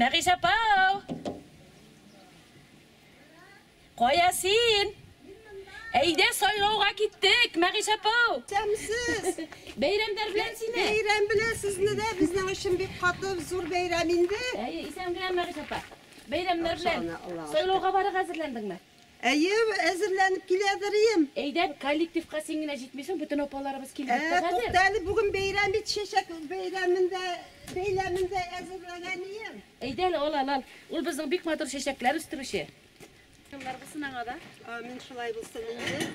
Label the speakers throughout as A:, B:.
A: Marisa Pauw. Koyasin. Eyde soyluğa gittik Marisa Pauw.
B: Cemsiz.
A: Beyramlar bilen sine.
B: Beyram bilen sizni de bizden için bir katı zor beyraminde.
A: İsem bilen Marisa Pauw. Beyramlar bilen. Soyluğa barı hazırlandın mı?
B: Hazırlanıp gideriyim.
A: Eyde kollektif kasingine gitmişsin bütün opalarımız kilitli hazır.
B: Toktali bugün beyram bir çeşek beyramında hazırlanayım.
A: Eyde al. Ul bizim büyük motor çeşekler üstürüşü. Bunlar kısına kadar.
B: Amin şulay bulsun indi.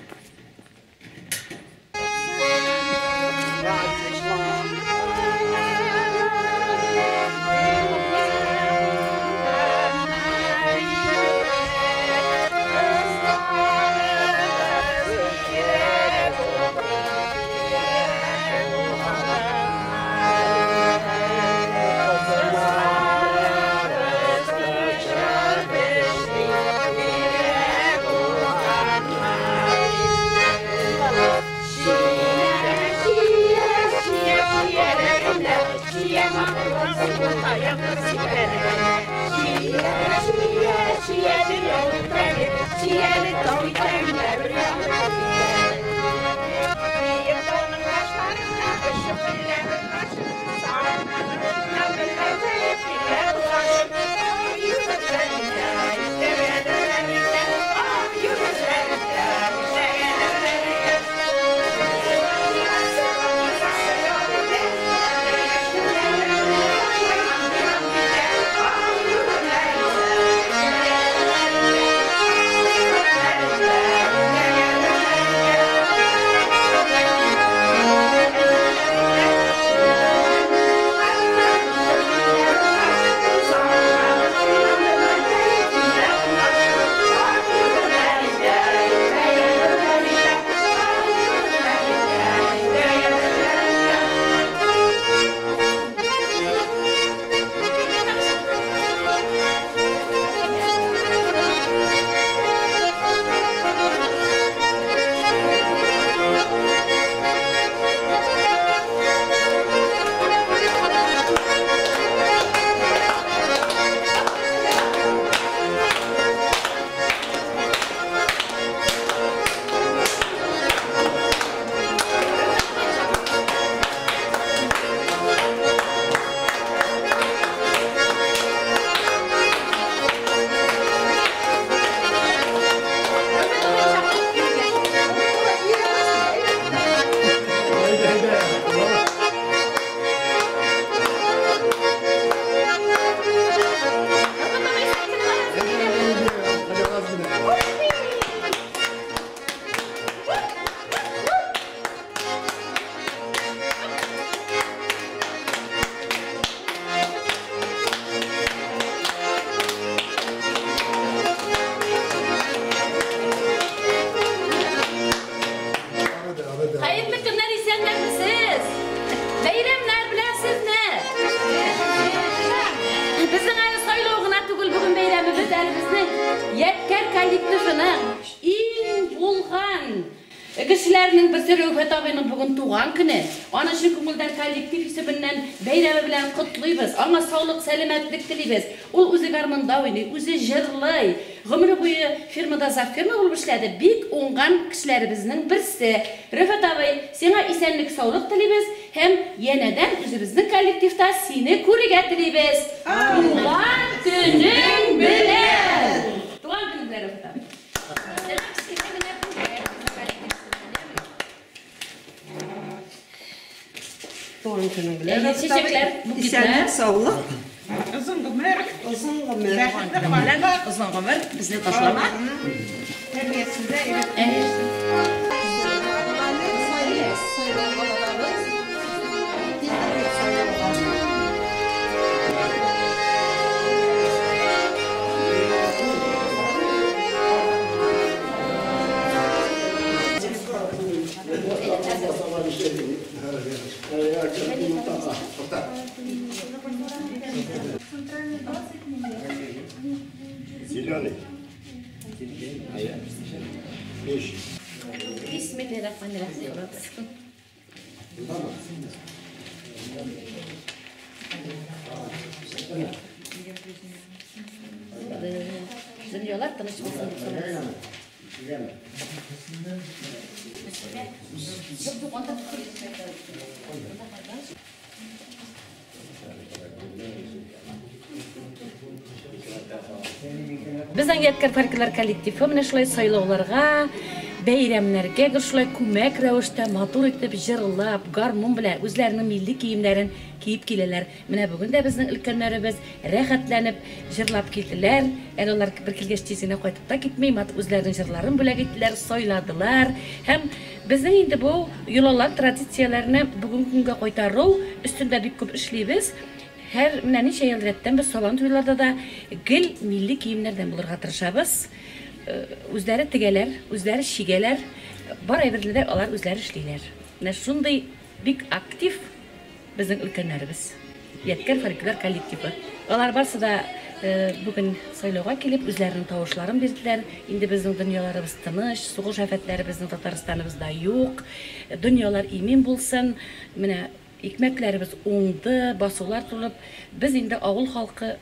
A: Kişilerinin bir sürü Röfet bugün tuğan günü. Ana için kumuldan kollektif hesabından beyremi bilen kutluyoruz. Ama sağlık, selametlik diliyoruz. O özü garmında oynuyor, özü jırlay. Ömrü boyu firmada zaferme olup işledi. Bik ongan kişilerimizin birisi. Röfet abi, sana esenlik, sağlık diliyoruz. Hem yeniden özümüzün kollektifte seni kurige diliyoruz. Tuğan günün bilen. Tuğan günün bilen Röfet abi.
B: Doğru günün bilen.
A: Çiçekler,
B: İsenlik, sağlık.
C: Uzun ömür.
B: Uzun ömür.
A: Uzun ömür, bizi taşlama.
C: Terbiyesinde evet.
D: Зеленый. Пища.
A: Bismillahirrahmanirrahim. дөньялар тыныч булсын дип сорайбыз. Безнең Яткар фольклор коллективы менә шулай сайлауларга, бәйрәмнәргә шулай күмәк рәвештә матур итеп җырлап, гармун белән үзләренең милли киемнәрен киеп киләләр. Менә бүген дә безнең өлкәннәребез рәхәтләнеп җырлап килделәр. Әле алар бер килгәч тиз генә кайтып та китмәй, үзләренең җырларын бүләк иттеләр, сайладылар. Һәм безнең инде бу юлалар традицияләрне бүген көнгә кайтару өстендә бик күп эшлибез. Һәр менә ничә ел рәттән без сабан туйларда да гел милли киемнәрдән булырга тырышабыз. Үзләре тегәләр, үзләре шигәләр, бар әйберләр алар үзләре эшлиләр. Менә шундый бик актив безнең өлкәннәребез. Яткар фольклор коллективы. Алар барсы да бүген сайлауга килеп үзләренең тавышларын бирделәр. Инде безнең дөньяларыбыз тыныч, сугыш афәтләре безнең Татарстаныбызда юк. Дөньялар имин булсын. Менә икмәкләребез уңды, басулар тулып, без инде авыл халкы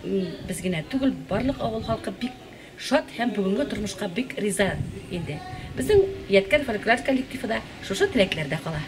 A: без генә түгел, барлык авыл халкы бик шат һәм бүгенге тормышка бик риза инде. Безнең Яткар фольклор коллективы да шушы теләкләрдә кала.